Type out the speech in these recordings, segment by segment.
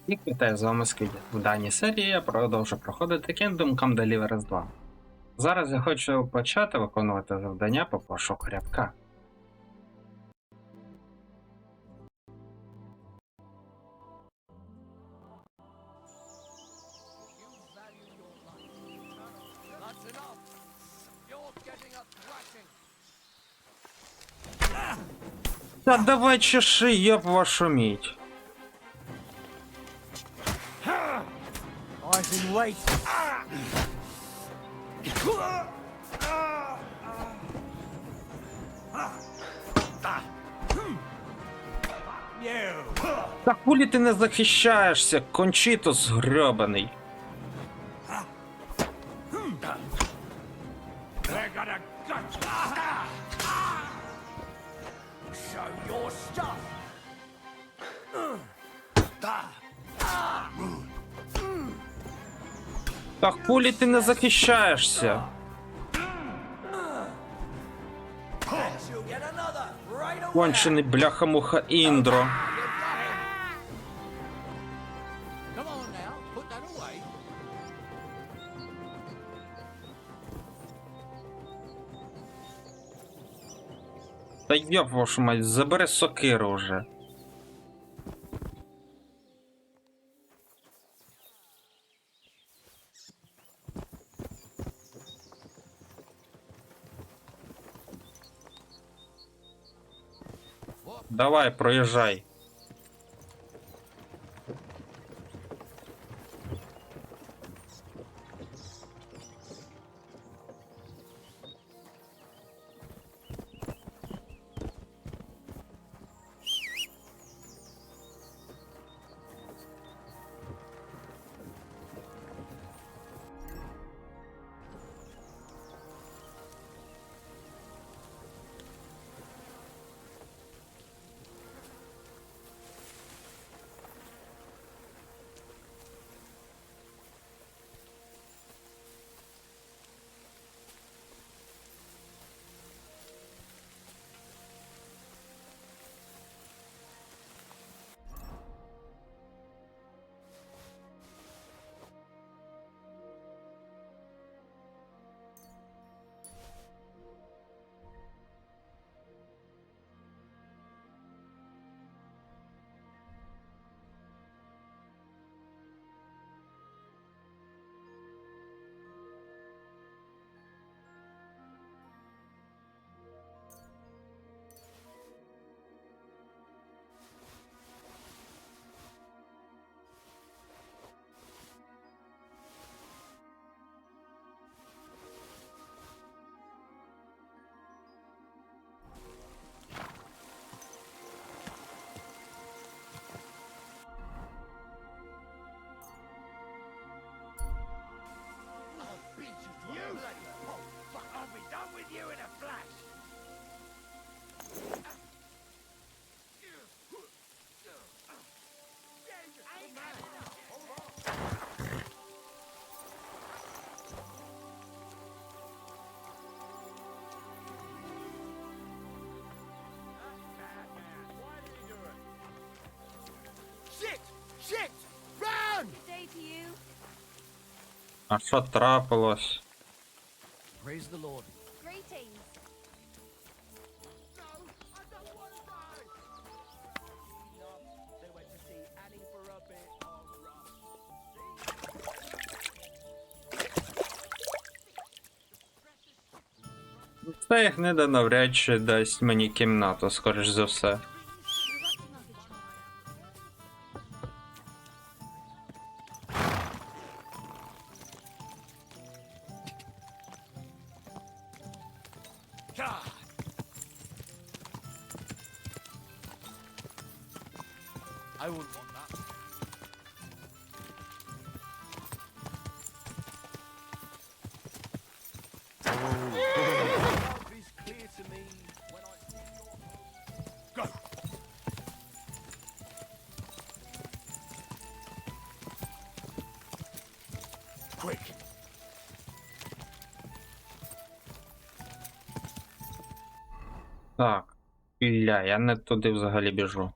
І вітаю, з вами Скиді. В даній серії я продовжу проходити Come Deliverance 2. Зараз я хочу почати виконувати завдання по пошуку рядка. Та давай чеши, ёб вашу мідь. I've been waiting. Та хулі ти не захищаєшся, кончітос грьобаний. They're gonna gut. Show your stuff. Та хулі ти не захищаєшся. You'll get another right away. Кончений бляха-муха Індро. Come on now, put that away. Та ёб вашу мать, забери сокиру вже. Давай, проїжджай. I'll be done with you in a flash. Shit! Shit! Run! Good day to you. А що трапилось? Praise the Lord. Greetings. No, I don't want to die. They went to see Annie for a bit of rum. Та їх не да навряд чи дасть мені кімнату, скоріш за все. God. I wouldn't want that. Love is clear to me when I see your... Go! Quick! Так, Ілля, я не туди взагалі біжу.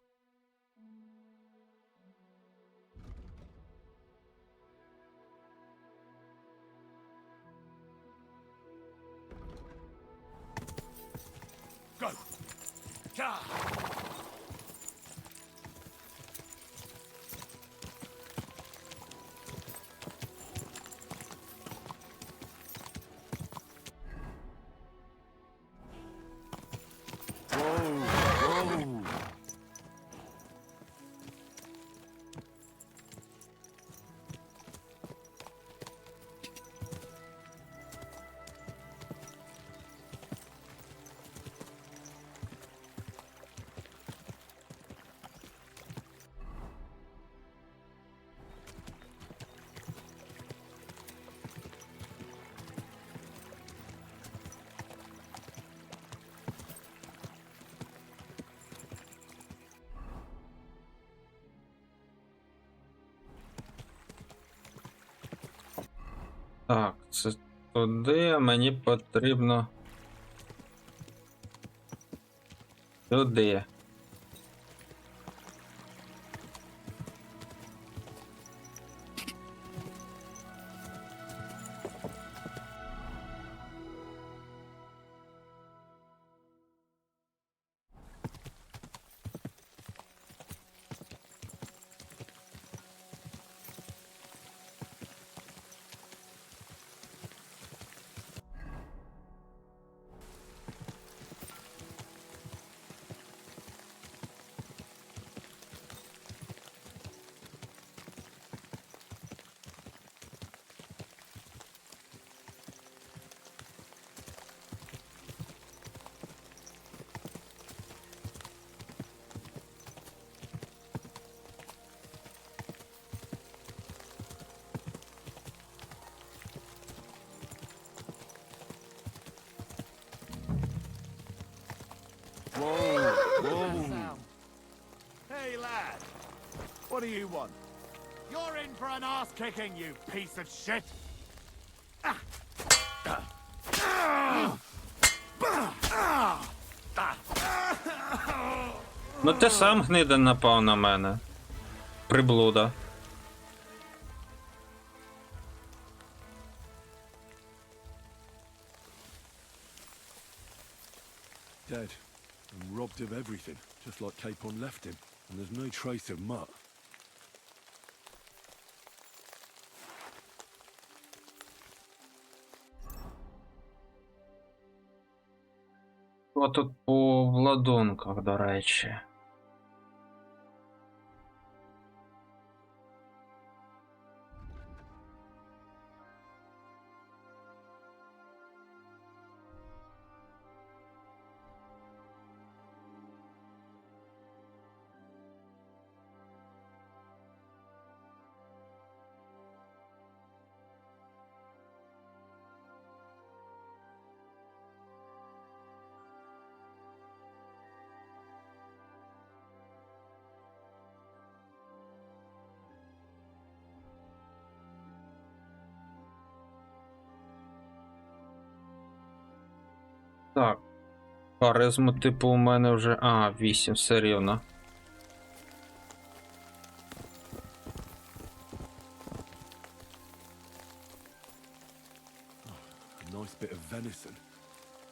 Так, це туди, а мені потрібно сюди. Whoa, whoa. Sound. Hey, lad. What do you want? You're in for an ass kicking, you piece of shit. Ну ти сам гнида напав на мене. Приблуда. Dead and robbed of everything, just like Capon left him, and there's no trace of Mutt. Що тут по владунках, до речі? Так. Харизму, типу, у мене вже. А, 8, все рівно. A nice bit of venison,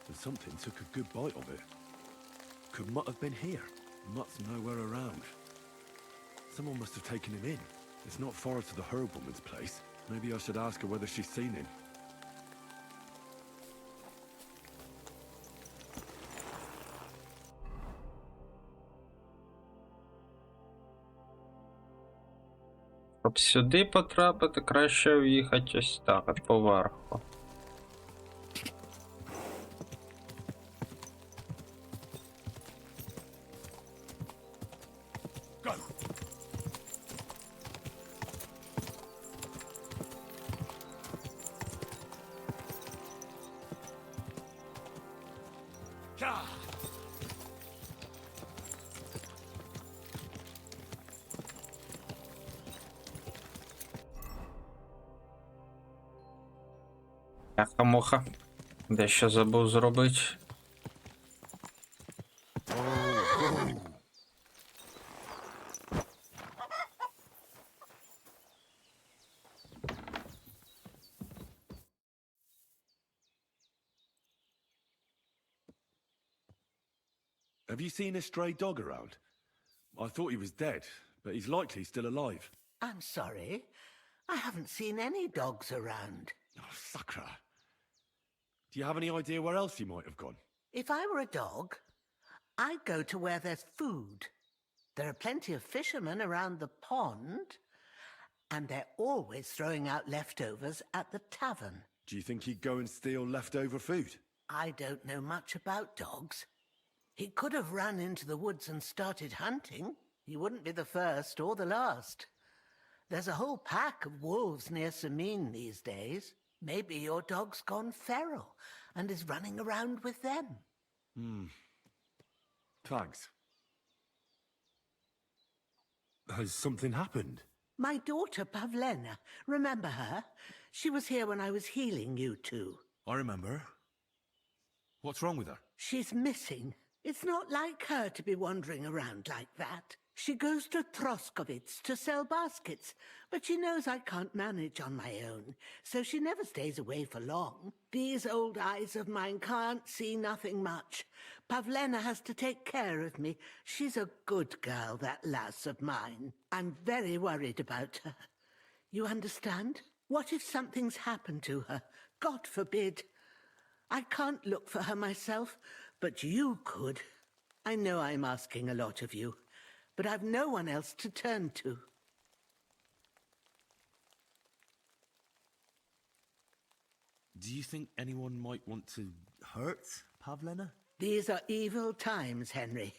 and something took a good bite of it. Could Mutt have been here? Mutt's nowhere around. Someone must have taken him in. It's not far to the herb woman's place. Maybe I should ask her whether she's seen him. Щоб сюди потрапити, краще в'їхати ось так, от поверху. Go. Gah. Яха-моха. Дещо забув зробити. Have you seen a stray dog around? I thought he was dead, but he's likely still alive. I'm sorry. I haven't seen any dogs around. Oh, Sakra. Do you have any idea where else he might have gone? If I were a dog, I'd go to where there's food. There are plenty of fishermen around the pond, and they're always throwing out leftovers at the tavern. Do you think he'd go and steal leftover food? I don't know much about dogs. He could have run into the woods and started hunting. He wouldn't be the first or the last. There's a whole pack of wolves near Samin these days. Maybe your dog's gone feral and is running around with them. Thanks. Has something happened? My daughter Pavlena, remember her? She was here when I was healing you two. I remember. What's wrong with her? She's missing. It's not like her to be wandering around like that. She goes to Troskovitz to sell baskets, but she knows I can't manage on my own, so she never stays away for long. These old eyes of mine can't see nothing much. Pavlena has to take care of me. She's a good girl, that lass of mine. I'm very worried about her. You understand? What if something's happened to her? God forbid. I can't look for her myself, but you could. I know I'm asking a lot of you, but I've no one else to turn to. Do you think anyone might want to hurt Pavlena? These are evil times, Henry.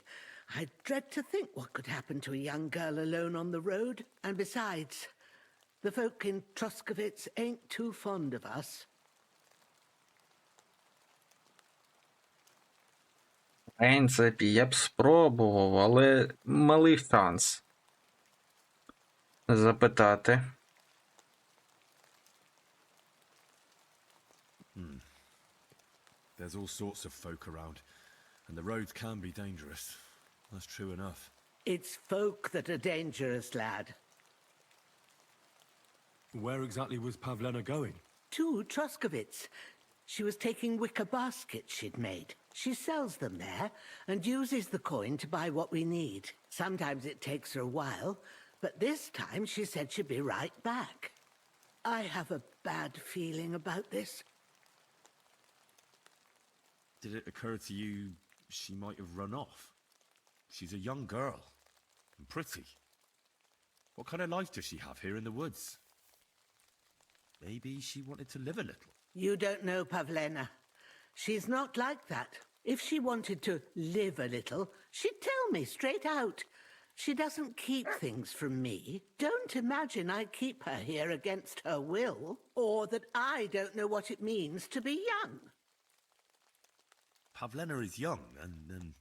I dread to think what could happen to a young girl alone on the road. And besides, the folk in Troskovitz ain't too fond of us. В принципі, я б спробував, але малий шанс запитати. There's all sorts of folk around, and the roads can be dangerous. That's true enough. It's folk that are dangerous, lad. Where exactly was Pavlena going? To Troskovitz. She was taking wicker baskets she'd made. She sells them there and uses the coin to buy what we need. Sometimes it takes her a while, but this time she said she'd be right back. I have a bad feeling about this. Did it occur to you she might have run off? She's a young girl, and pretty. What kind of life does she have here in the woods? Maybe she wanted to live a little. You don't know Pavlena. She's not like that. If she wanted to live a little, she'd tell me straight out. She doesn't keep things from me. Don't imagine I keep her here against her will, or that I don't know what it means to be young. Pavlena is young, and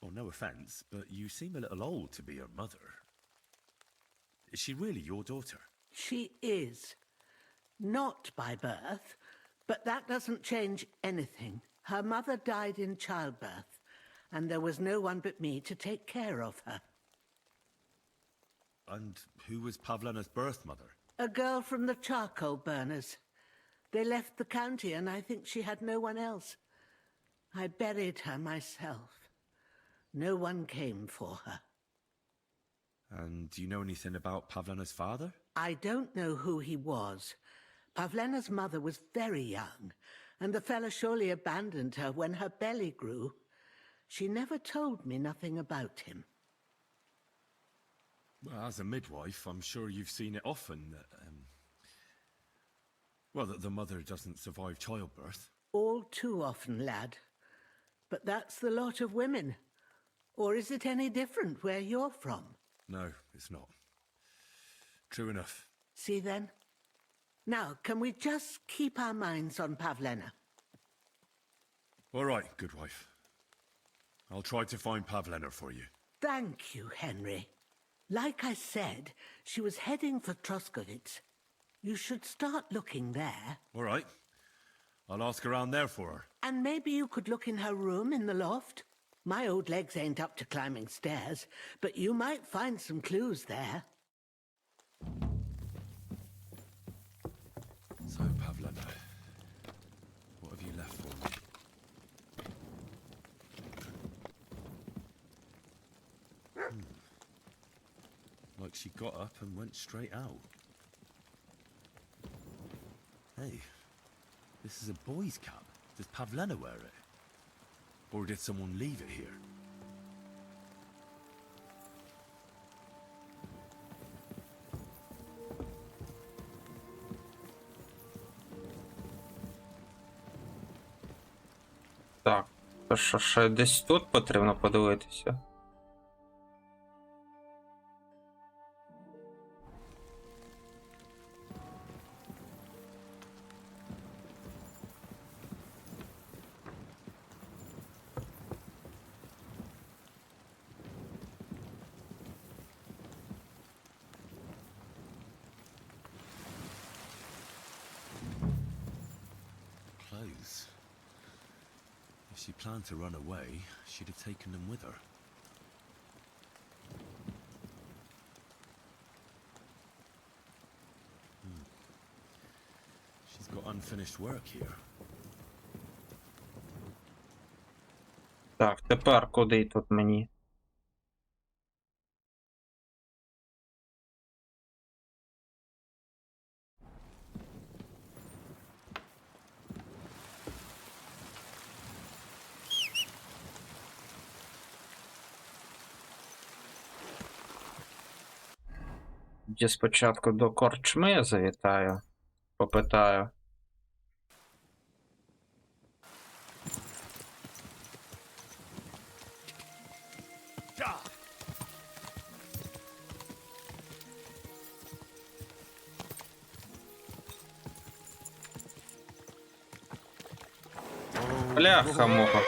well, no offense, but you seem a little old to be her mother. Is she really your daughter? She is. Not by birth, but that doesn't change anything. Her mother died in childbirth, and there was no one but me to take care of her. And who was Pavlena's birth mother? A girl from the charcoal burners. They left the county, and I think she had no one else. I buried her myself. No one came for her. And do you know anything about Pavlena's father? I don't know who he was. Pavlena's mother was very young, and the fella surely abandoned her when her belly grew. She never told me nothing about him. Well, as a midwife, I'm sure you've seen it often that, well, that the mother doesn't survive childbirth. All too often, lad. But that's the lot of women. Or is it any different where you're from? No, it's not. True enough. See then? Now, can we just keep our minds on Pavlena? All right, good wife. I'll try to find Pavlena for you. Thank you, Henry. Like I said, she was heading for Troskovitz. You should start looking there. All right. I'll ask around there for her. And maybe you could look in her room in the loft. My old legs ain't up to climbing stairs, but you might find some clues there. So, Pavlena, what have you left for me? Like she got up and went straight out. Hey, this is a boy's cap. Does Pavlena wear it? Or did someone leave it here? Так, то що ще десь тут потрібно подивитися. Clothes. If she planned to run away, she'd have taken them with her. She's got unfinished work here. Так, тепер куди тут мені? Тоді спочатку до корчми завітаю, попитаю. Ja! Бляха-муха.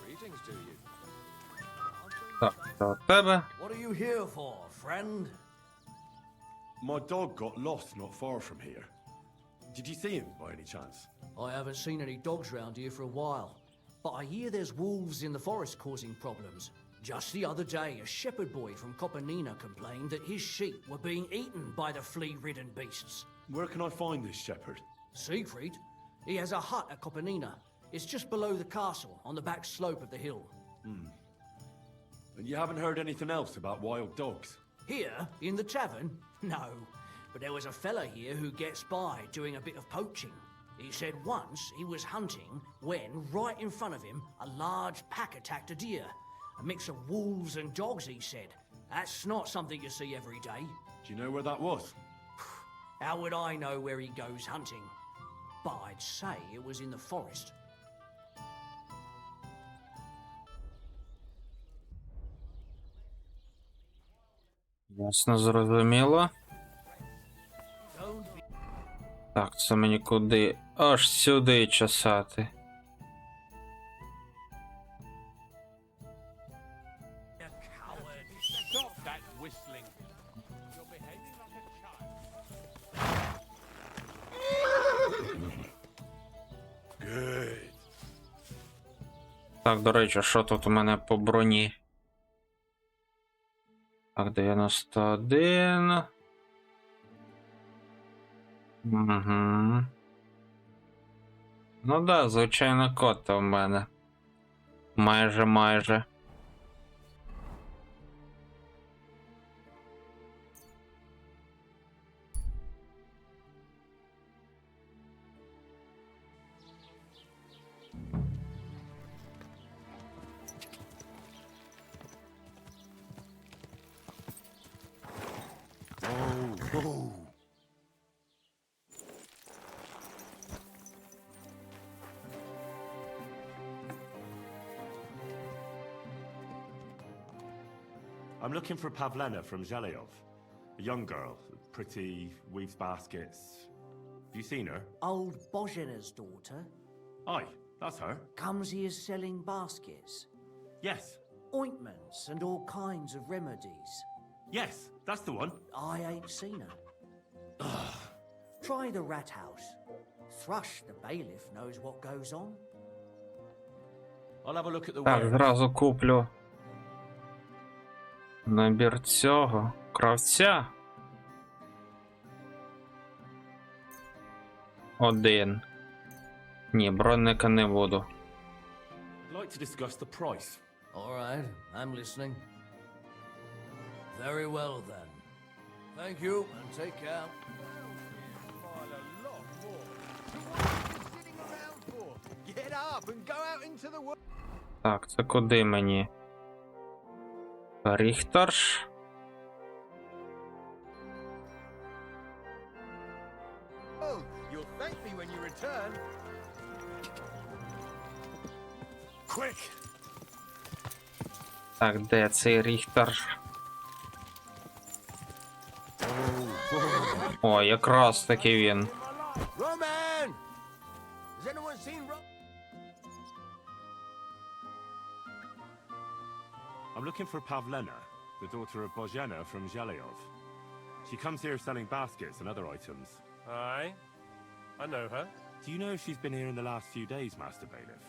Greetings to you. Так, це у тебе. What are you here for, friend? My dog got lost not far from here. Did you see him by any chance? I haven't seen any dogs round here for a while, but I hear there's wolves in the forest causing problems. Just the other day, a shepherd boy from Kopanina complained that his sheep were being eaten by the flea-ridden beasts. Where can I find this shepherd? Siegfried, he has a hut at Kopanina. It's just below the castle, on the back slope of the hill. And you haven't heard anything else about wild dogs? Here, in the tavern? No. But there was a fella here who gets by doing a bit of poaching. He said once he was hunting when, right in front of him, a large pack attacked a deer. A mix of wolves and dogs, he said. That's not something you see every day. Do you know where that was? How would I know where he goes hunting? But I'd say it was in the forest. Ясно, зрозуміло. Don't be Так, це мені куди? Аж сюди чесати. a coward. Stop that whistling! You're behaving like a child. Good. Так, до речі, що тут у мене по броні? Так, 91. Угу. Ну да, звичайно, кота в мене. Майже. Whoa. I'm looking for Pavlena from Zhelyov. A young girl, pretty, weaves baskets. Have you seen her? Old Bozhena's daughter Aye, that's her. comes here selling baskets, Yes, ointments, and all kinds of remedies. yes, that's the one. I ain't seen her. Try the rat house. Thrush, the bailiff, knows what goes on. I'll have a look at the Так, wares. зразу куплю набір цього кравця. Один. Ні, бронника не буду. I'd like to discuss the price. All right, I'm listening. Very well then. Thank you and take care. Get up and go out into the world. Так, це куди мені? Ріхтерш. You'll thank me when you return. Quick! Так, де цей Ріхтер? О, якраз таки він. Roman! Has anyone seen I'm looking for Pavlena, the daughter of Bozhena from Zhalyov. She comes here selling baskets and other items. Aye, I know her. Do you know if she's been here in the last few days, Master Bailiff?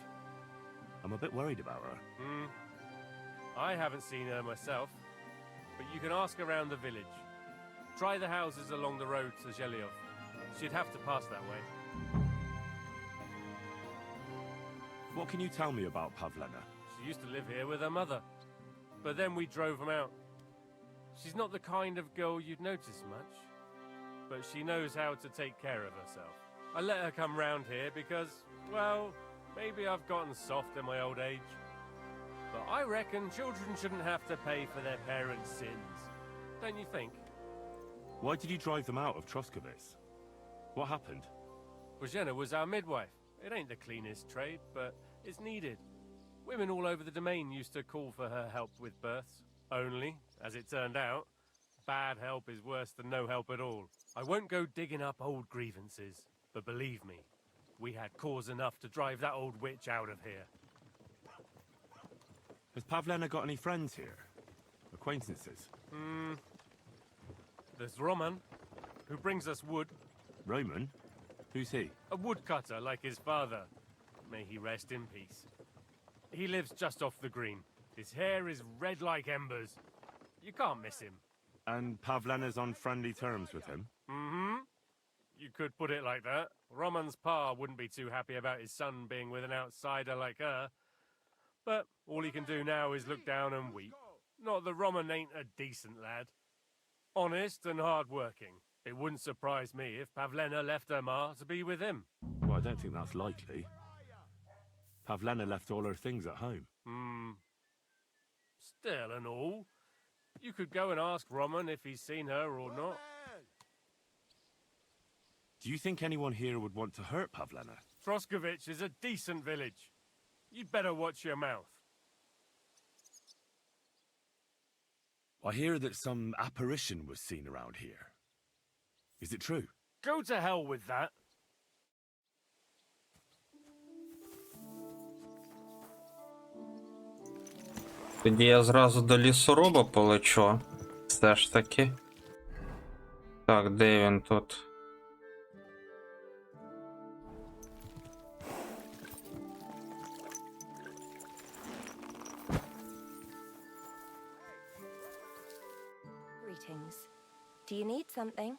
I'm a bit worried about her. I haven't seen her myself, but you can ask around the village. Try the houses along the road to Zhelyov. She'd have to pass that way. What can you tell me about Pavlena? She used to live here with her mother, but then we drove them out. She's not the kind of girl you'd notice much, but she knows how to take care of herself. I let her come round here because, well, maybe I've gotten soft in my old age. But I reckon children shouldn't have to pay for their parents' sins. Don't you think? Why did you drive them out of Troskovitz? What happened? Bozhena was our midwife. It ain't the cleanest trade, but it's needed. Women all over the domain used to call for her help with births. Only, as it turned out, bad help is worse than no help at all. I won't go digging up old grievances, but believe me, we had cause enough to drive that old witch out of here. Has Pavlena got any friends here? Acquaintances? There's Roman, who brings us wood. Roman? Who's he? A woodcutter like his father. May he rest in peace. He lives just off the green. His hair is red like embers. You can't miss him. And Pavlena's on friendly terms with him? You could put it like that. Roman's pa wouldn't be too happy about his son being with an outsider like her. But all he can do now is look down and weep. Not that Roman ain't a decent lad. Honest and hard-working. It wouldn't surprise me if Pavlena left her ma to be with him. Well, I don't think that's likely. Pavlena left all her things at home. Still and all, you could go and ask Roman if he's seen her or not. Do you think anyone here would want to hurt Pavlena? Troskovitz is a decent village. You'd better watch your mouth. I hear that some apparition was seen around here. Is it true? Go to hell with that. Тоді я зразу до лісоруба полечу. Все ж таки. Так, де він тут? Greetings. Do you need something?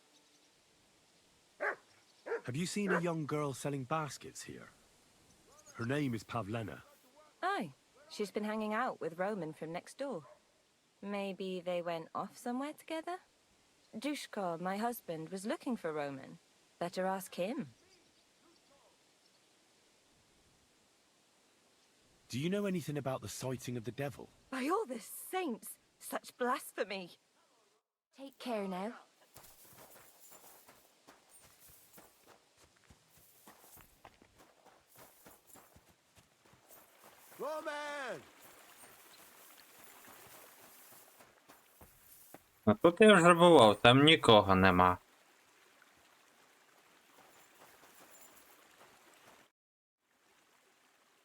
Have you seen a young girl selling baskets here? Her name is Pavlena. Oh, she's been hanging out with Roman from next door. Maybe they went off somewhere together? Dushko, my husband, was looking for Roman. Better ask him. Do you know anything about the sighting of the devil? By all the saints, such blasphemy. Take care now. Roman! А тут я вже бував, там нікого нема.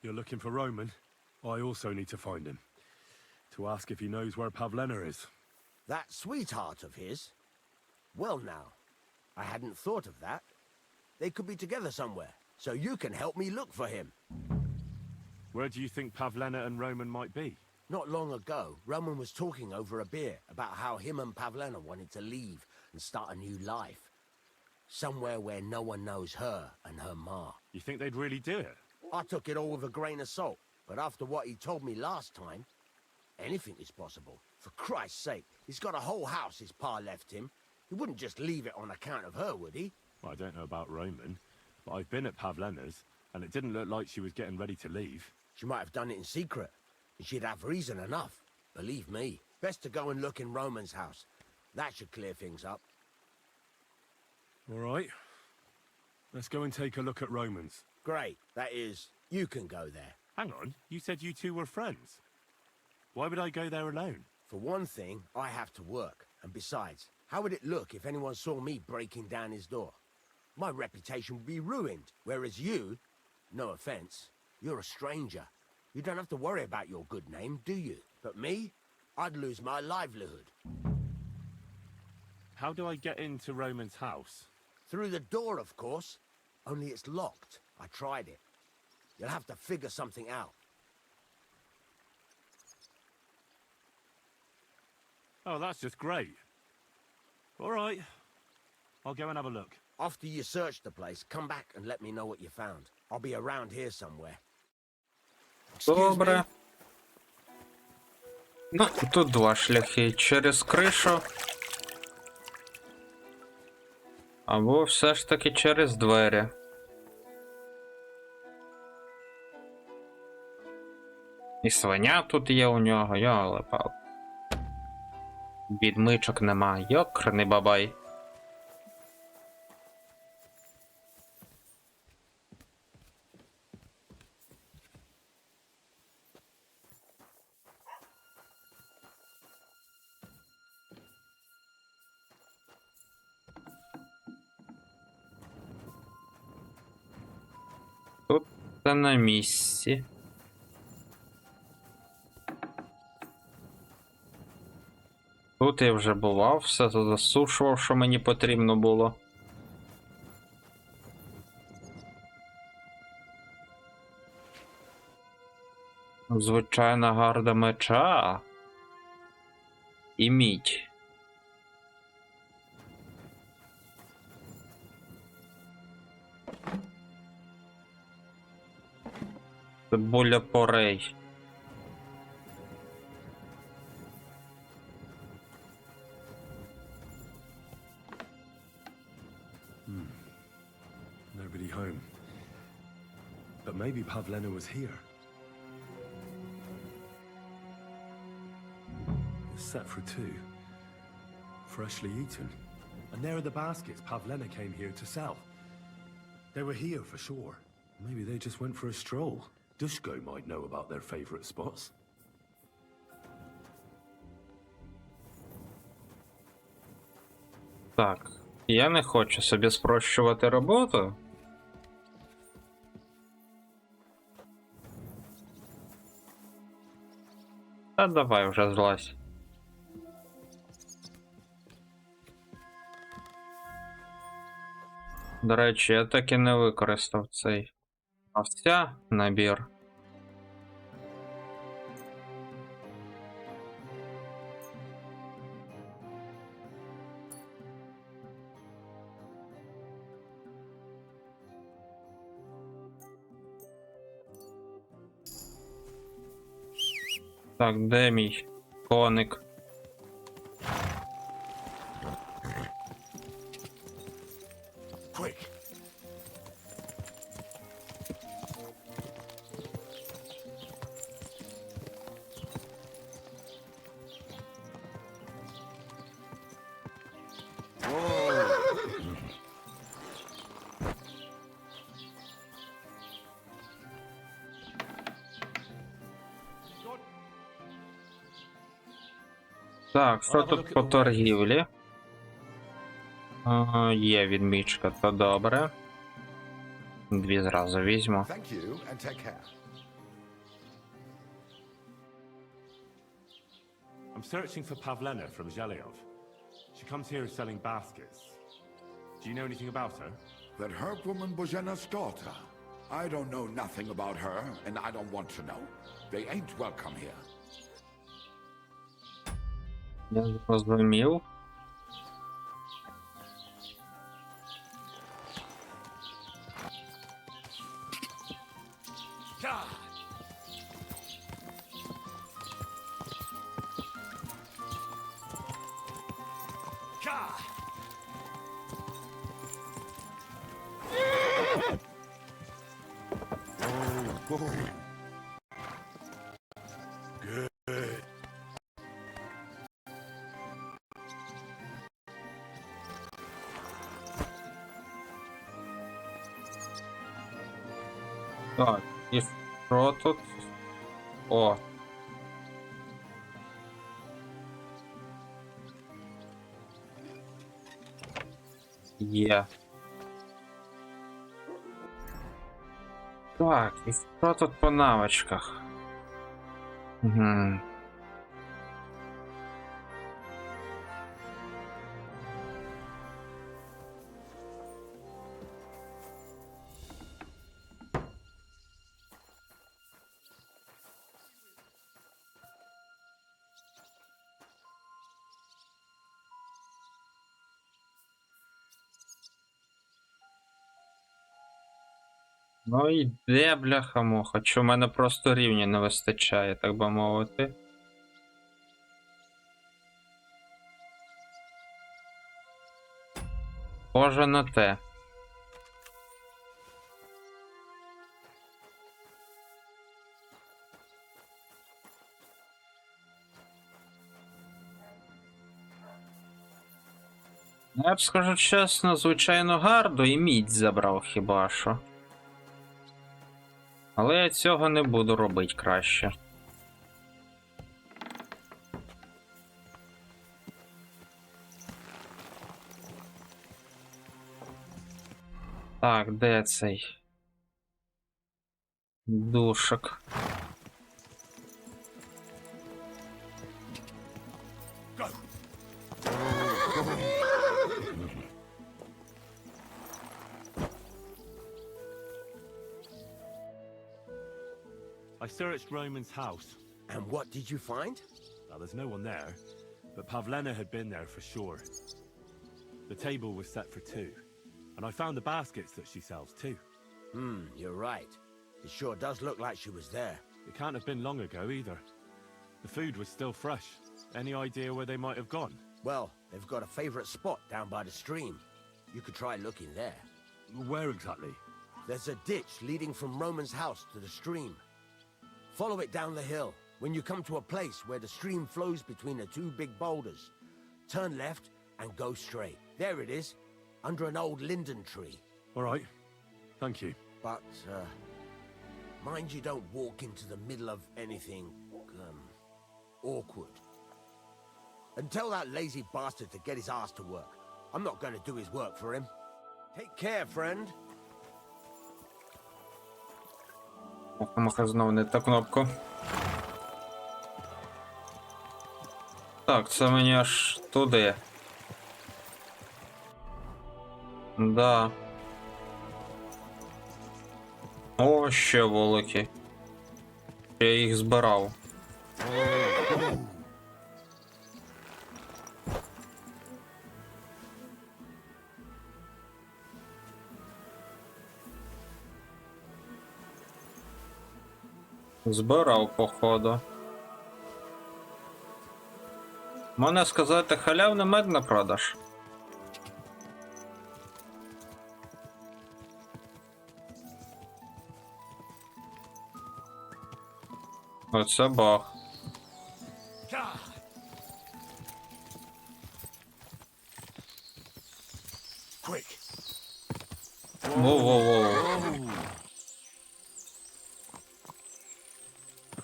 You're looking for Roman? I also need to find him. To ask if he knows where Pavlena is. That sweetheart of his? Well now, I hadn't thought of that. They could be together somewhere, so you can help me look for him. Where do you think Pavlena and Roman might be? Not long ago, Roman was talking over a beer about how him and Pavlena wanted to leave and start a new life. Somewhere where no one knows her and her ma. You think they'd really do it? I took it all with a grain of salt, but after what he told me last time, anything is possible. For Christ's sake, he's got a whole house his pa left him. He wouldn't just leave it on account of her, would he? Well, I don't know about Roman, but I've been at Pavlena's, and it didn't look like she was getting ready to leave. She might have done it in secret, and she'd have reason enough. Believe me, best to go and look in Roman's house. That should clear things up. All right. Let's go and take a look at Roman's. Great, that is, you can go there. Hang on, you said you two were friends. Why would I go there alone? For one thing, I have to work, and besides, how would it look if anyone saw me breaking down his door? My reputation would be ruined, whereas you, no offense, you're a stranger. You don't have to worry about your good name, do you? But me, I'd lose my livelihood. How do I get into Roman's house? Through the door, of course. Only it's locked. I tried it. You'll have to figure something out. Oh, that's just great. All right. I'll go and have a look. After you search the place, come back and let me know what you found. I'll be around here somewhere. Excuse me? Добре. Ну, тут два шляхи. Через кришу. Або все ж таки через двері. І свиня тут є у нього, йоле-пал. Відмичок нема, йокрний бабай. Тут це на місці. Тут я вже бував, все засушував, що мені потрібно було. Звичайна гарда меча. І мідь. Цибуля порей. Nobody home. But maybe Pavlena was here. It's set for two. Freshly eaten. And there are the baskets Pavlena came here to sell. They were here for sure. Maybe they just went for a stroll. Dushko might know about their favorite spots. Так, я не хочу собі спрощувати роботу. Та давай вже злазь. До речі, я так і не використав цей овця набір. Так, де мій коник? Quick. Так, що тут по торгівлі? Є відмічка, то добре. Дві зразу візьму. Thank you and take care. I'm searching for Pavlena from Zhelyov. She comes here selling baskets. Do you know anything about her? That herb woman Bozena's daughter. I don't know nothing about her, and I don't want to know. They ain't welcome here. Я зрозумів. Так, і що тут? О. Є. Так, і що тут по навичках? Угу. Ну і де, бляха-муха, чи в мене просто рівня не вистачає, так би мовити. Схоже на те. Я б скажу чесно, звичайно, гарду і мідь забрав хіба що. Але я цього не буду робити краще. Так, де цей? Душик. I searched Roman's house. And what did you find? Well, there's no one there, but Pavlena had been there for sure. The table was set for two, and I found the baskets that she sells too. You're right. It sure does look like she was there. It can't have been long ago either. The food was still fresh. Any idea where they might have gone? Well, they've got a favorite spot down by the stream. You could try looking there. Where exactly? There's a ditch leading from Roman's house to the stream. Follow it down the hill. When you come to a place where the stream flows between the two big boulders, turn left and go straight. There it is, under an old linden tree. All right. Thank you. But, mind you don't walk into the middle of anything, awkward. And tell that lazy bastard to get his ass to work. I'm not gonna do his work for him. Take care, friend. Муха знову не та кнопку. Так, це мені аж туди. Да. О, ще вулики. Я їх збирав. Збирав, походу. Можна сказати, халявний мед на продаж. Оце бах. Quick. Воу-воу-воу.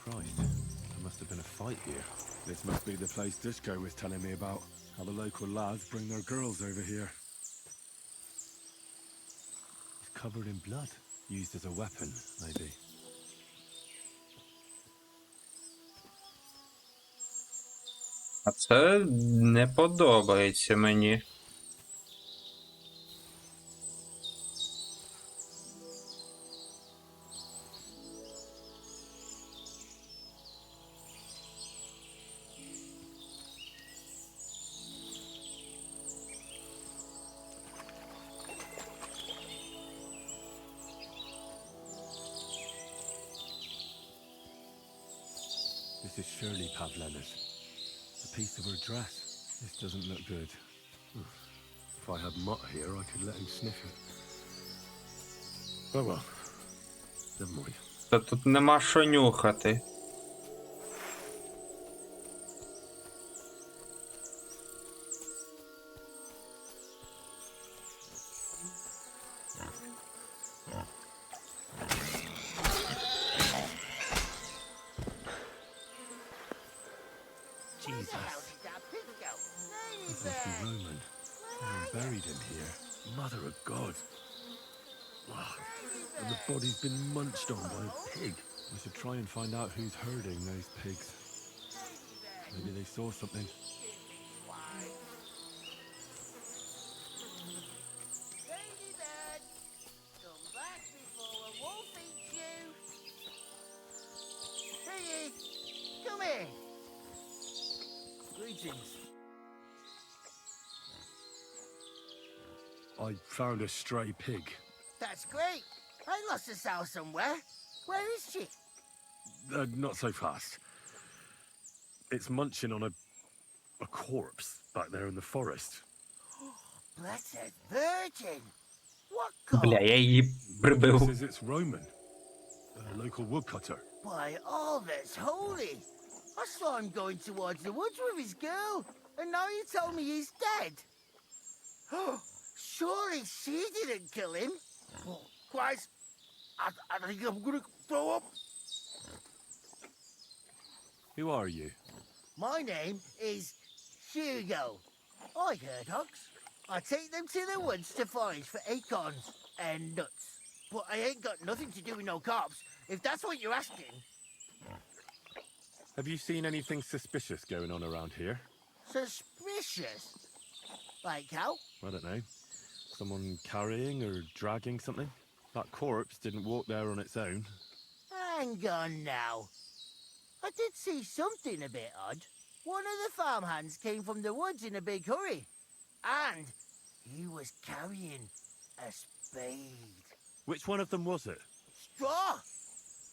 Christ, there must have been a fight here. This must be the place Dushko was telling me about. How the local lads bring their girls over here. It's covered in blood. Used as a weapon, maybe. А це не подобається мені. This is surely Pavlena's. A piece of her dress. This doesn't look good. If I had Mutt here, I could let him sniff it. Oh well. Never mind. Та тут нема що нюхати. Jesus. This must be Roman. Someone buried him here. Mother of God. Ah, and the body's been munched on by a pig. We should try and find out who's herding those pigs. Maybe they saw something. Ladybird, come back before a wolf eats you. Piggy, come here. Greetings. I found a stray pig. That's great. I lost a sow somewhere. Where is she? Not so fast. It's munching on a corpse back there in the forest. Blessed Virgin. What God? Бля, я її This прибив. is it's Roman, a local woodcutter. By all that's holy. I saw him going towards the woods with his girl, and now you tell me he's dead. Surely she didn't kill him. Oh, Christ, I think I'm gonna throw up. Who are you? My name is Hugo. I herd hogs. I take them to the woods to forage for acorns and nuts. But I ain't got nothing to do with no cops, if that's what you're asking. Have you seen anything suspicious going on around here? Suspicious? Like how? I don't know. Someone carrying or dragging something? That corpse didn't walk there on its own. Hang on now. I did see something a bit odd. One of the farmhands came from the woods in a big hurry. And he was carrying a spade. Which one of them was it? Straw!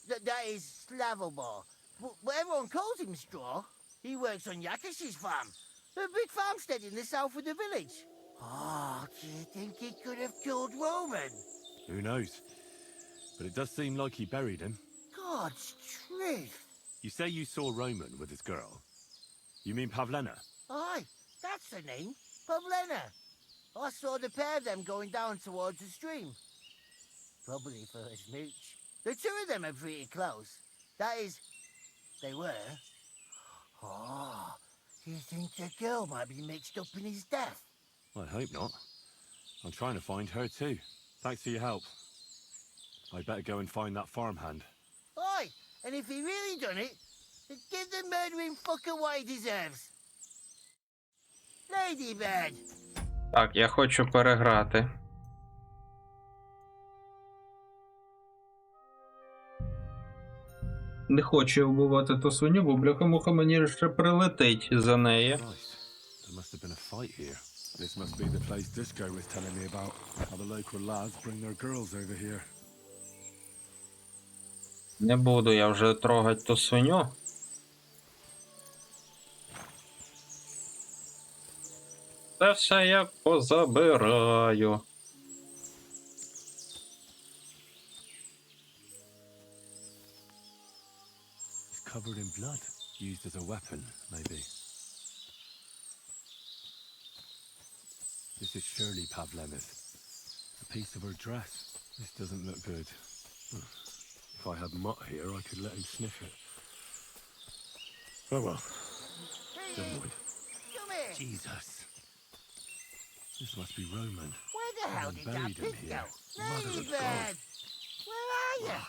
That is Slavobor. But everyone calls him Straw. He works on Yakish's farm. A big farmstead in the south of the village. Oh, do you think he could have killed Roman? Who knows? But it does seem like he buried him. God's truth. You say you saw Roman with his girl. You mean Pavlena? Aye, that's the name. Pavlena. I saw the pair of them going down towards the stream. Probably for a smooch. The two of them are pretty close. That is, they were. Oh, you think the girl might be mixed up in his death? I hope not. I'm trying to find her too. Thanks for your help. I'd better go and find that farmhand. Aye, and if he really done it, then give the murdering fucker what he deserves. Ladybird. Так, я хочу переграти. Не хочу я вбивати ту свиню, бо бляха-муха мені ще прилетить за неї. Christ, there must have been a fight here. This must be the place Disco was telling me about. How the local lads bring their girls over here. Не буду я вже трогати ту свиню. Це все я позабираю. It's covered in blood. Used as a weapon, maybe. This is surely Pavlena's. A piece of her dress. This doesn't look good. If I had Mutt here, I could let him sniff it. Oh well. Never mind. Come here. Jesus. This must be Roman. Where the hell Someone did that buried him pig here. go? Mother of Ladybird. Where are you?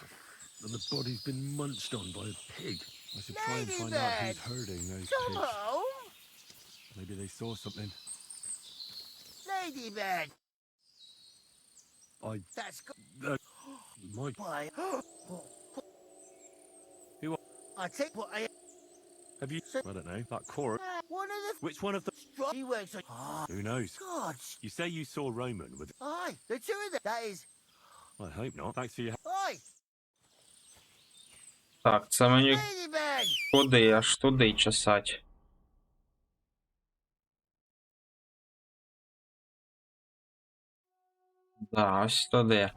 And the body's been munched on by a pig. I should try and find out who's Ladybird. herding those Come pigs. home. Maybe they saw something. Ladybird. That's good. My Why? Who I take what I. Have you? I don't know. That corpse. One of the. Which one of them? Straw. He works on. Oh, Who knows? God. You say you saw Roman with. Aye, the two of them. That is. I hope not. Thanks for your help. Aye. Так, це мені Ladybird. again. Куди? Аж туди чесать. Да, ось туди.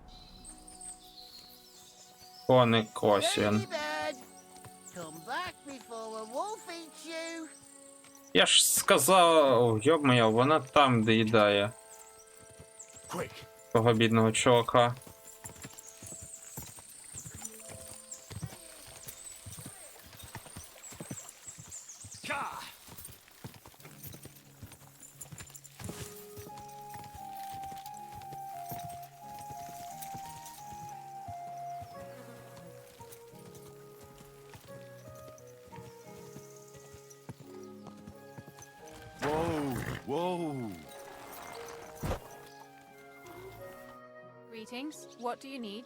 Коник ось він. Early bird. Come back before a wolf eats you. Я ж сказав, йо-моє, вона там доїдає Quick! того бідного чувака. Ka! Whoa! Whoa! Greetings. What do you need?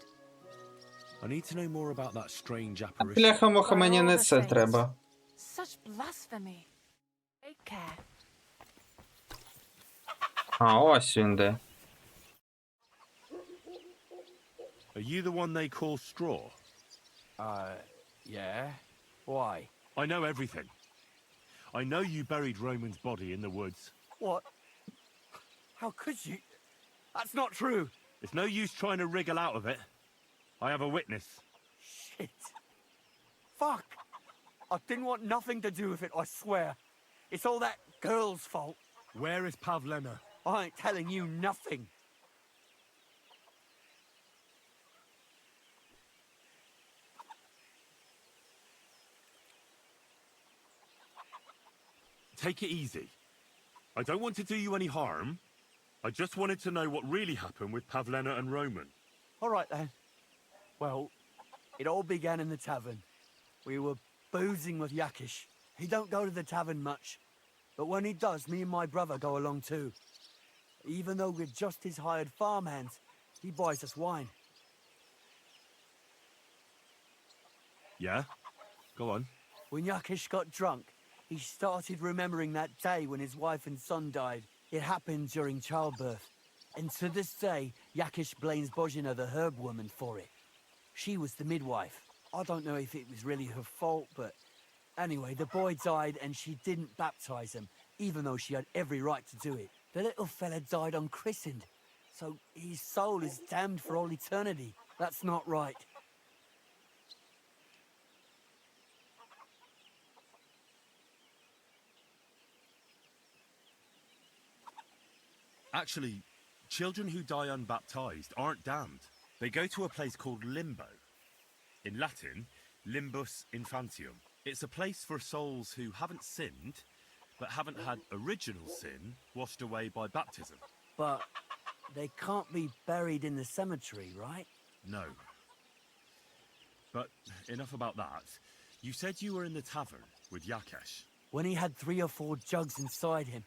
I need to know more about that strange А apparition. бляха-муха, мені By all не the це saints. треба. Such blasphemy. Take care. А, ось він де. Are you the one they call Straw? Yeah? Why? I know everything. I know you buried Roman's body in the woods. What? How could you? That's not true. It's no use trying to wriggle out of it. I have a witness. Shit. Fuck. I didn't want nothing to do with it, I swear. It's all that girl's fault. Where is Pavlena? I ain't telling you nothing. Take it easy. I don't want to do you any harm. I just wanted to know what really happened with Pavlena and Roman. All right then. Well, it all began in the tavern. We were boozing with Yakish. He don't go to the tavern much, but when he does, me and my brother go along too. Even though we're just his hired farmhands, he buys us wine. Yeah? Go on. When Yakish got drunk, he started remembering that day when his wife and son died. It happened during childbirth. And to this day, Yakish blames Bozhina, the herb woman, for it. She was the midwife. I don't know if it was really her fault, but anyway, the boy died and she didn't baptize him, even though she had every right to do it. The little fella died unchristened, so his soul is damned for all eternity. That's not right. Actually, children who die unbaptized aren't damned. They go to a place called Limbo. In Latin, Limbus Infantium. It's a place for souls who haven't sinned, but haven't had original sin washed away by baptism. But they can't be buried in the cemetery, right? No. But enough about that. You said you were in the tavern with Yakesh. When he had 3 or 4 jugs inside him,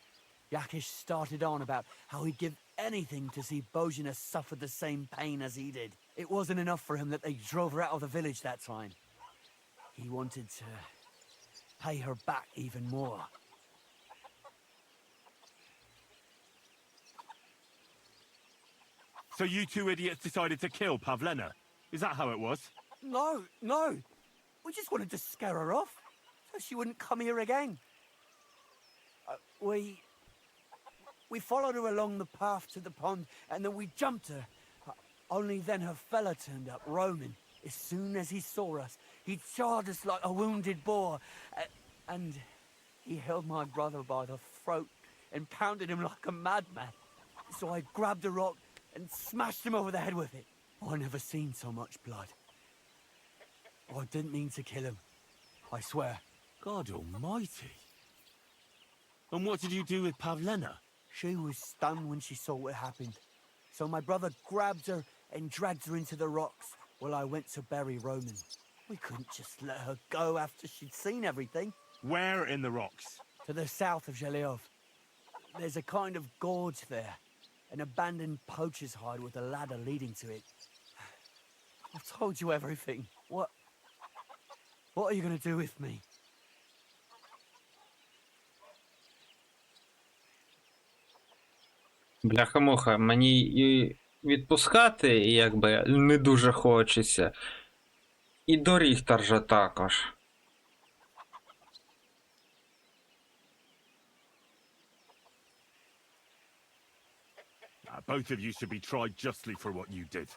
Yakish started on about how he'd give anything to see Bozhina suffer the same pain as he did. It wasn't enough for him that they drove her out of the village that time. He wanted to pay her back even more. So you two idiots decided to kill Pavlena? Is that how it was? No, no. We just wanted to scare her off, so she wouldn't come here again. We followed her along the path to the pond, and then we jumped her. Only then her fella turned up, Roman. As soon as he saw us, he charged us like a wounded boar. And he held my brother by the throat and pounded him like a madman. So I grabbed a rock and smashed him over the head with it. I never seen so much blood. I didn't mean to kill him. I swear. God almighty. And what did you do with Pavlena? She was stunned when she saw what happened. So my brother grabbed her and dragged her into the rocks while I went to bury Roman. We couldn't just let her go after she'd seen everything. Where in the rocks? To the south of Zheleov. There's a kind of gorge there. An abandoned poacher's hide with a ladder leading to it. I've told you everything. What are you gonna do with me? Бляха-муха, мені і відпускати якби не дуже хочеться. І до Ріхтаржа також. both of you should be tried justly for what you did.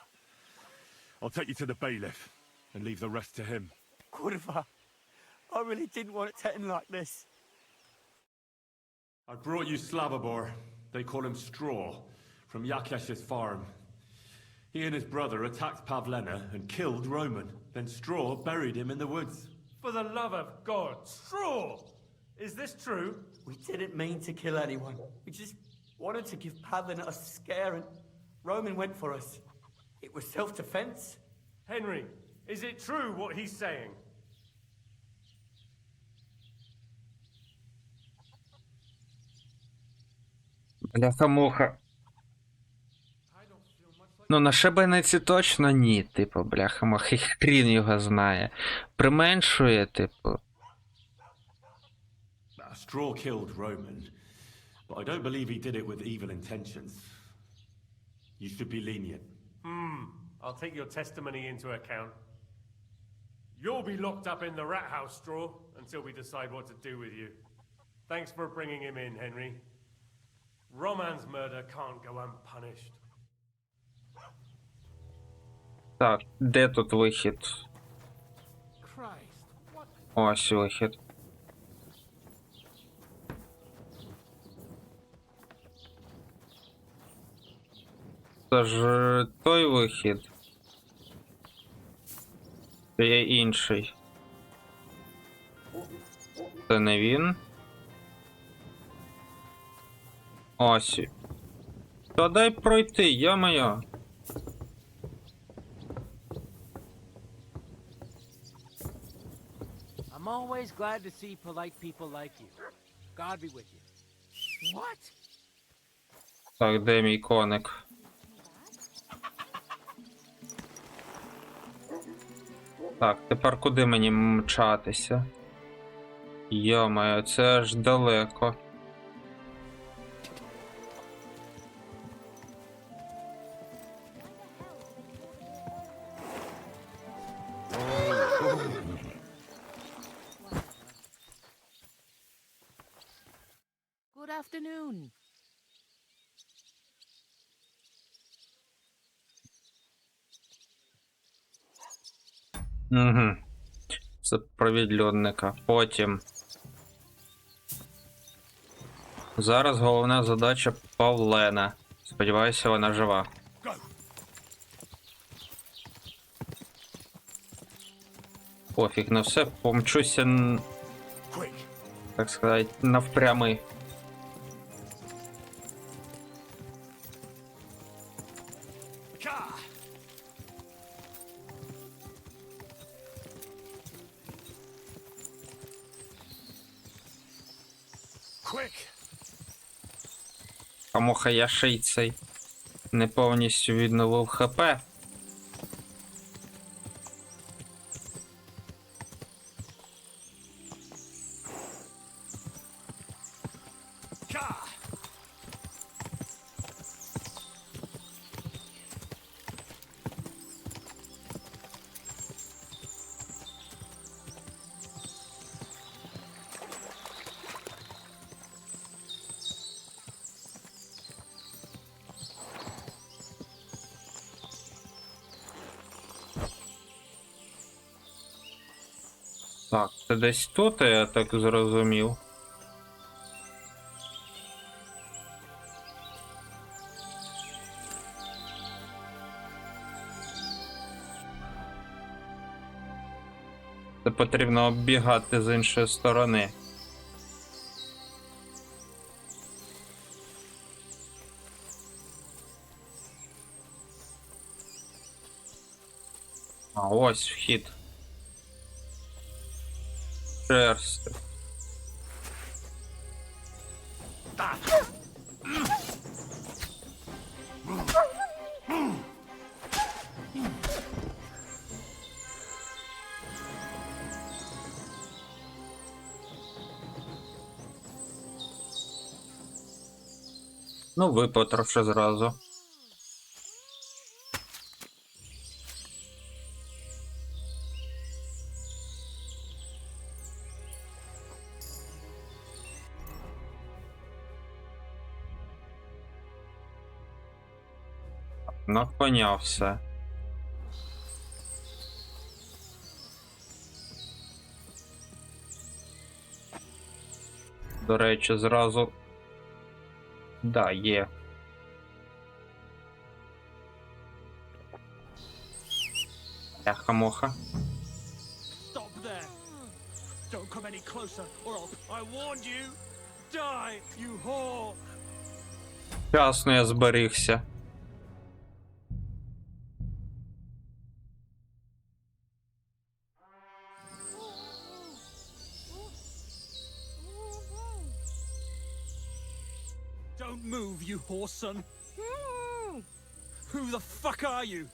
I'll take you to the bailiff and leave the rest to him. Kurva, I really didn't want it to end like this. I brought you Slavobor, they call him Straw, from Yakesh's farm. He and his brother attacked Pavlena and killed Roman. Then Straw buried him in the woods. For the love of God, Straw! Is this true? We didn't mean to kill anyone. We just wanted to give Pavlina a scare and Roman went for us. It was self-defense. Henry, is it true what he's saying? Бляха-муха. Ну, на шибениці точно ні, типу, бляха-муха, хрін його знає. Применшує, типу. Straw killed Roman, but I don't believe he did it with evil intentions. You should be lenient. I'll take your testimony into account. You'll be locked up in the rat house, Straw, until we decide what to do with you. Thanks for bringing him in, Henry. Roman's murder can't go unpunished. Так, де тут вихід? Christ, what? Ось вихід. Це ж той вихід. Це є інший. Це не він. Ось. Та дай пройти, йо-моє. I'm always glad to see polite people like you. God be with you. What? Так, де мій коник? Так, тепер куди мені мчатися? Йо-моє, це ж далеко. Good afternoon. Угу. Це про відлюдника. Потім. Зараз головна задача Павлена. Сподіваюся, вона жива. Пофіг на все, помчуся, так сказати, навпрями. Камуха, я ще й цей не повністю відновив ХП. Так, це десь тут, я так зрозумів. Це потрібно оббігати з іншої сторони. А ось вхід. Шерсти. Ну, випотроши зразу. На коня все. До речі, зразу... Да, є. Ляха-моха. Stop there! Don't come any closer, or I warned you! Die, you whore! Вчасно я зберігся. Don't move, you whore son! Who the fuck are you?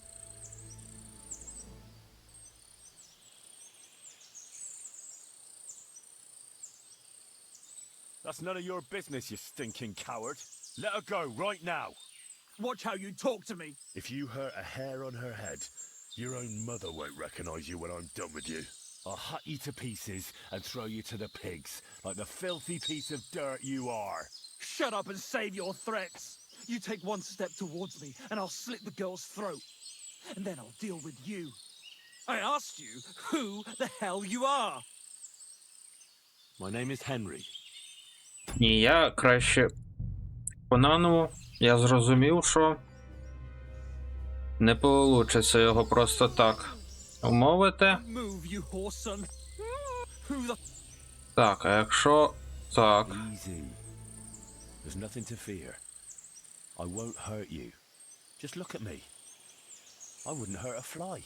That's none of your business, you stinking coward. Let her go right now. Watch how you talk to me! If you hurt a hair on her head, your own mother won't recognize you when I'm done with you. I'll hut you to pieces and throw you to the pigs, like the filthy piece of dirt you are. Shut up and save your threats! You take one step towards me, and I'll slit the girl's throat. And then I'll deal with you. I asked you who the hell you are! My name is Henry. Ні, я краще по-наново. Я зрозумів, що не получиться його просто так умовити. Move, you whore son! Who the... Так, а якщо так. Easy. There's nothing to fear. I won't hurt you. Just look at me. I wouldn't hurt a fly.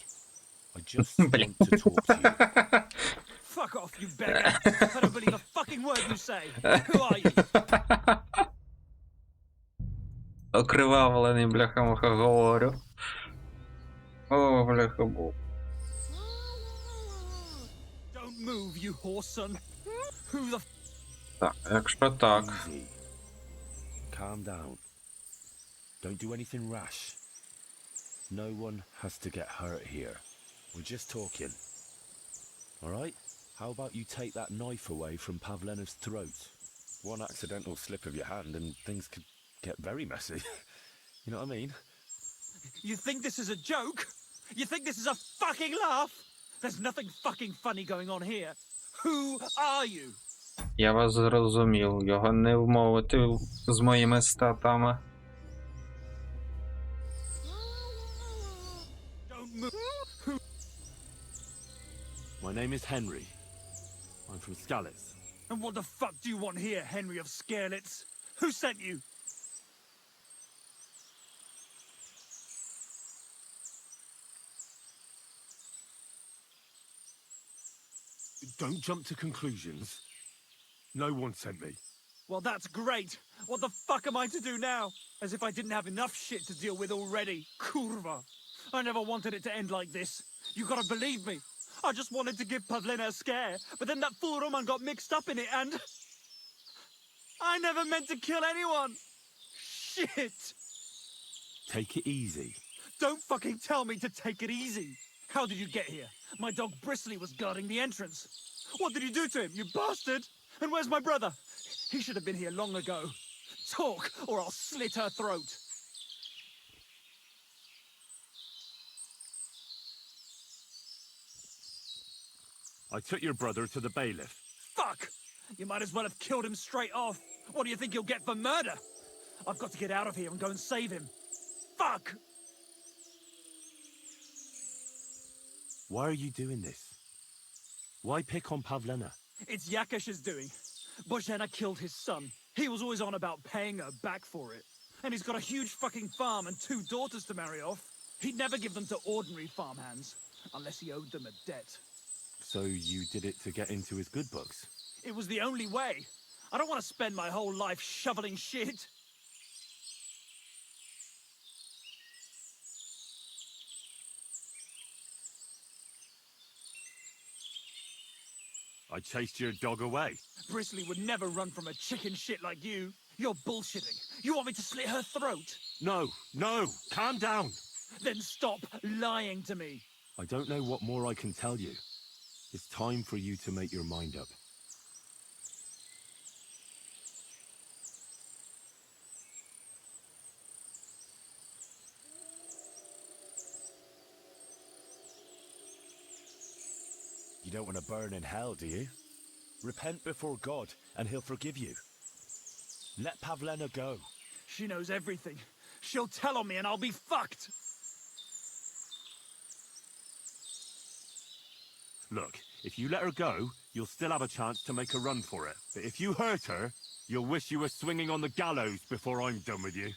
I just want to talk to you. Fuck off, you beggar! I don't believe a fucking word you say! Who are you? Окривавлений, бляха-муха, говорю. О, бляха-бу. Don't move, you whore son! Who the... Так, якщо так. Easy. Calm down. Don't do anything rash. No one has to get hurt here. We're just talking. All right? How about you take that knife away from Pavlena's throat? One accidental slip of your hand and things could get very messy. You know what I mean? You think this is a joke? You think this is a fucking laugh? There's nothing fucking funny going on here. Who are you? Я вас зрозумів. Його не вмовити з моїми статами. Don't move. My name is Henry. I'm from Skalitz. And what the fuck do you want here, Henry of Scarlets? Who sent you? Don't jump to conclusions. No one sent me. Well, that's great. What the fuck am I to do now? As if I didn't have enough shit to deal with already. Kurva. I never wanted it to end like this. You gotta believe me. I just wanted to give Pavlena a scare, but then that fool Roman got mixed up in it and... I never meant to kill anyone! Shit! Take it easy. Don't fucking tell me to take it easy! How did you get here? My dog Bristly was guarding the entrance. What did you do to him, you bastard? And where's my brother? He should have been here long ago. Talk, or I'll slit her throat. I took your brother to the bailiff. Fuck! You might as well have killed him straight off. What do you think you'll get for murder? I've got to get out of here and go and save him. Fuck! Why are you doing this? Why pick on Pavlena? It's Yakash's doing. Bozhena killed his son. He was always on about paying her back for it. And he's got a huge fucking farm and 2 daughters to marry off. He'd never give them to ordinary farmhands, unless he owed them a debt. So you did it to get into his good books? It was the only way. I don't want to spend my whole life shoveling shit. I chased your dog away. Bristly would never run from a chicken shit like you. You're bullshitting. You want me to slit her throat? No, no, calm down. Then stop lying to me. I don't know what more I can tell you. It's time for you to make your mind up. You don't want to burn in hell, do you? Repent before God, and he'll forgive you. Let Pavlena go. She knows everything. She'll tell on me and I'll be fucked. Look, if you let her go, you'll still have a chance to make a run for it. But if you hurt her, you'll wish you were swinging on the gallows before I'm done with you.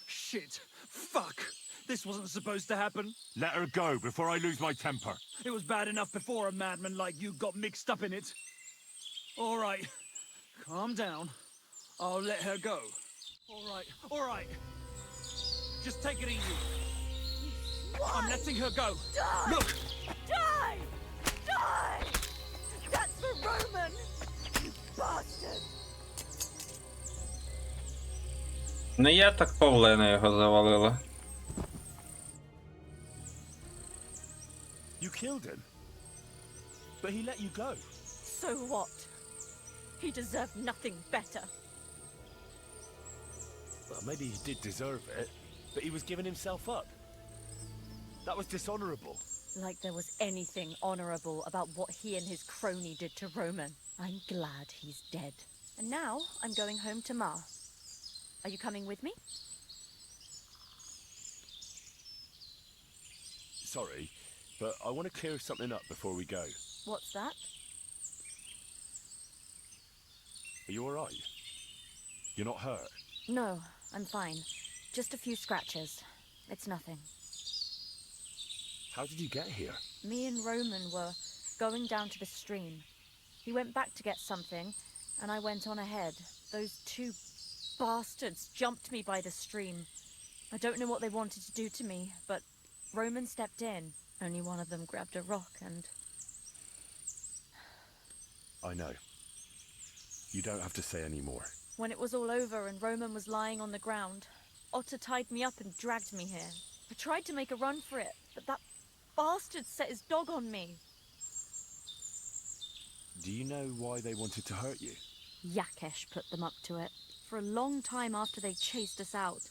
Shit. Fuck. This wasn't supposed to happen. Let her go before I lose my temper. It was bad enough before a madman like you got mixed up in it. All right. Calm down. I'll let her go. All right. Just take it easy. I'm letting her go. Die! Look! Die! Die! That's for Roman! You bastard! Не я так Павлена його завалила. You killed him. But he let you go. So what? He deserved nothing better. Well, maybe he did deserve it, but he was giving himself up. That was dishonorable. Like there was anything honorable about what he and his crony did to Roman. I'm glad he's dead. And now I'm going home to Ma. Are you coming with me? Sorry, but I want to clear something up before we go. What's that? Are you alright? You're not hurt? No, I'm fine. Just a few scratches. It's nothing. How did you get here? Me and Roman were going down to the stream. He went back to get something, and I went on ahead. Those two bastards jumped me by the stream. I don't know what they wanted to do to me, but Roman stepped in. Only one of them grabbed a rock and... I know. You don't have to say any more. When it was all over and Roman was lying on the ground, Otter tied me up and dragged me here. I tried to make a run for it, but that bastard set his dog on me. Do you know why they wanted to hurt you? Yakesh put them up to it. For a long time after they chased us out,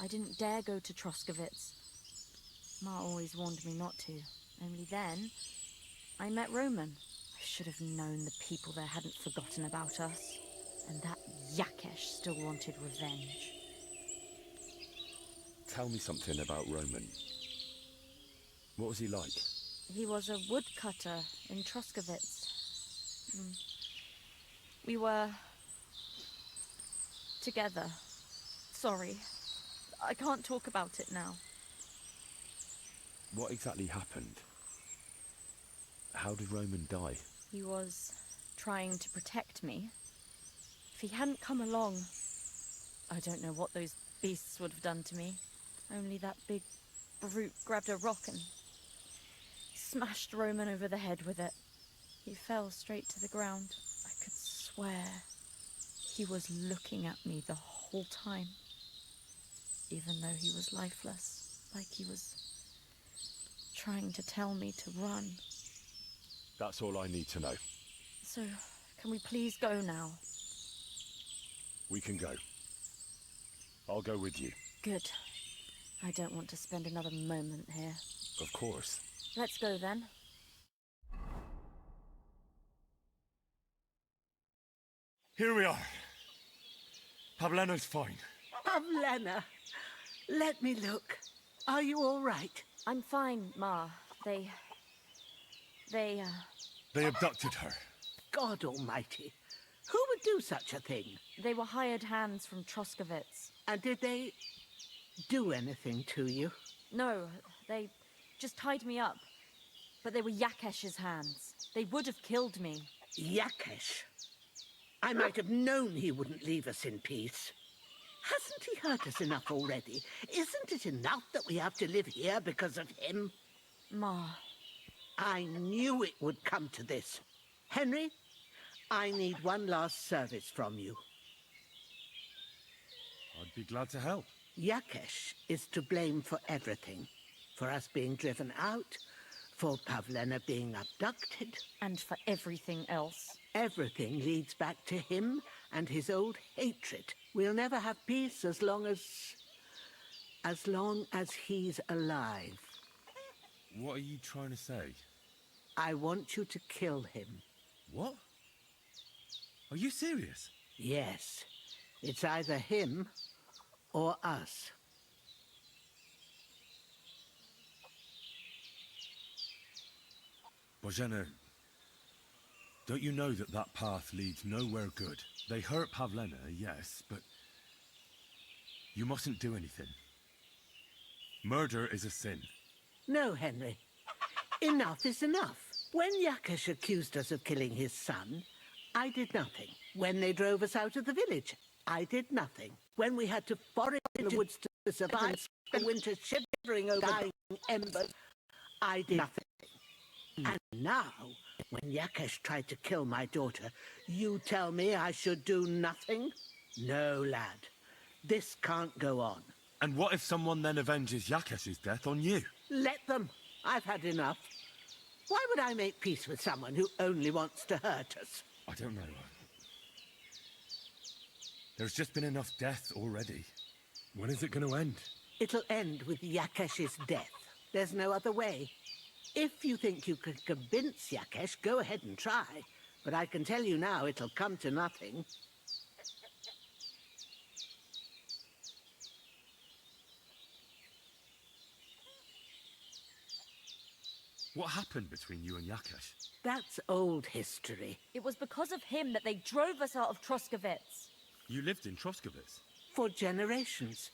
I didn't dare go to Troskovitz. Ma always warned me not to. Only then, I met Roman. I should have known the people there hadn't forgotten about us. And that Yakesh still wanted revenge. Tell me something about Roman. What was he like? He was a woodcutter in Troskovitz. We were... together. Sorry. I can't talk about it now. What exactly happened? How did Roman die? He was trying to protect me. If he hadn't come along, I don't know what those beasts would have done to me. Only that big brute grabbed a rock and smashed Roman over the head with it. He fell straight to the ground. I could swear he was looking at me the whole time, even though he was lifeless, like he was trying to tell me to run. That's all I need to know. So, can we please go now? We can go. I'll go with you. Good. I don't want to spend another moment here. Of course. Let's go then. Here we are. Pavlena's fine. Pavlena, let me look. Are you all right? I'm fine, Ma. They They abducted her. God almighty. Who would do such a thing? They were hired hands from Troskovitz. And did they do anything to you? No, they just tied me up. But they were Yakesh's hands. They would have killed me. Yakesh? I might have known he wouldn't leave us in peace. Hasn't he hurt us enough already? Isn't it enough that we have to live here because of him? Ma. I knew it would come to this. Henry, I need one last service from you. I'd be glad to help. Yakesh is to blame for everything. For us being driven out, for Pavlena being abducted. And for everything else. Everything leads back to him and his old hatred. We'll never have peace as long as he's alive. What are you trying to say? I want you to kill him. What? Are you serious? Yes. It's either him or us. Bozhena, don't you know that that path leads nowhere good? They hurt Pavlena, yes, but you mustn't do anything. Murder is a sin. No, Henry. Enough is enough. When Yakesh accused us of killing his son, I did nothing. When they drove us out of the village, I did nothing. When we had to forage in the woods to survive and spend winter shivering over dying embers, I did nothing. And now, when Yakesh tried to kill my daughter, you tell me I should do nothing? No, lad. This can't go on. And what if someone then avenges Yakesh's death on you? Let them. I've had enough. Why would I make peace with someone who only wants to hurt us? I don't know. There's just been enough death already. When is it going to end? It'll end with Yakesh's death. There's no other way. If you think you can convince Yakesh, go ahead and try. But I can tell you now, it'll come to nothing. What happened between you and Yakesh? That's old history. It was because of him that they drove us out of Troskovitz. You lived in Troskovitz? For generations.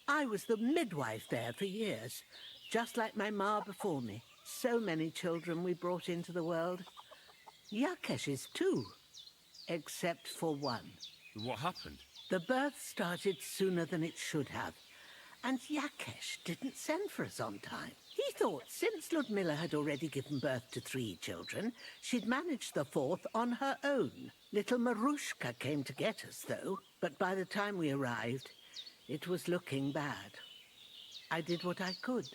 I was the midwife there for years, just like my ma before me. So many children we brought into the world. Yakesh's too, except for one. What happened? The birth started sooner than it should have, and Yakesh didn't send for us on time. He thought since Ludmilla had already given birth to 3 children, she'd manage the 4th on her own. Little Marushka came to get us, though, but by the time we arrived, it was looking bad. I did what I could.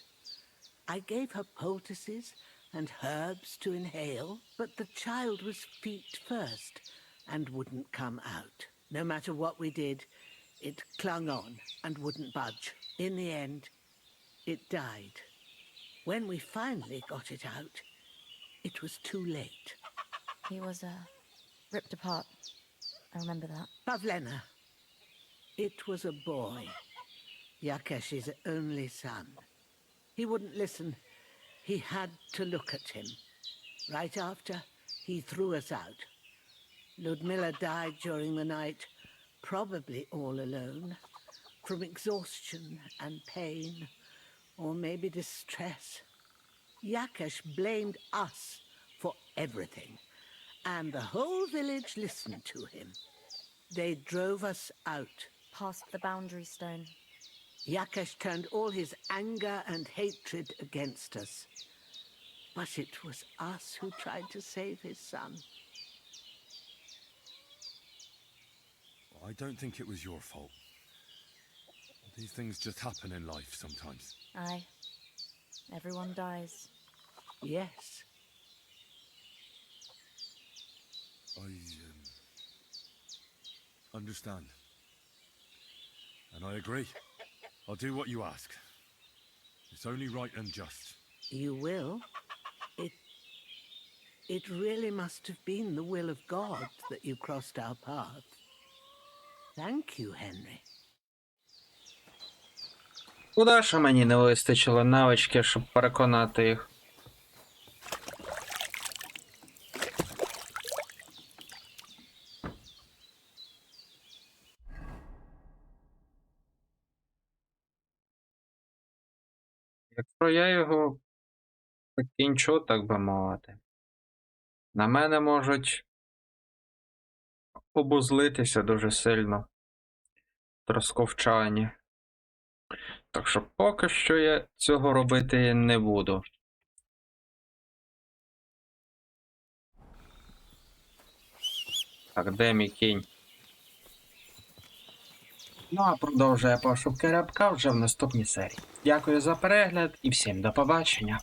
I gave her poultices and herbs to inhale, but the child was feet first and wouldn't come out. No matter what we did, it clung on and wouldn't budge. In the end, it died. When we finally got it out, it was too late. He was, ripped apart. I remember that. Pavlena. It was a boy. Yakesh's only son. He wouldn't listen. He had to look at him. Right after, he threw us out. Ludmilla died during the night, probably all alone, from exhaustion and pain, or maybe distress. Yakesh blamed us for everything, and the whole village listened to him. They drove us out. Past the boundary stone. Yakesh turned all his anger and hatred against us. But it was us who tried to save his son. I don't think it was your fault. These things just happen in life sometimes. Aye. Everyone dies. Yes. I understand. And I agree. I'll do what you ask. It's only right and just. You will? It really must have been the will of God that you crossed our path. Thank you, Henry. Куда ж мені не вистачило навички, щоб переконати їх? Якщо я його закінчу, так би мовити, на мене можуть обозлитися дуже сильно тросковчані. Так що поки що я цього робити не буду. Так, де мій кінь? Ну а продовжує пошуки рябка вже в наступній серії. Дякую за перегляд і всім до побачення.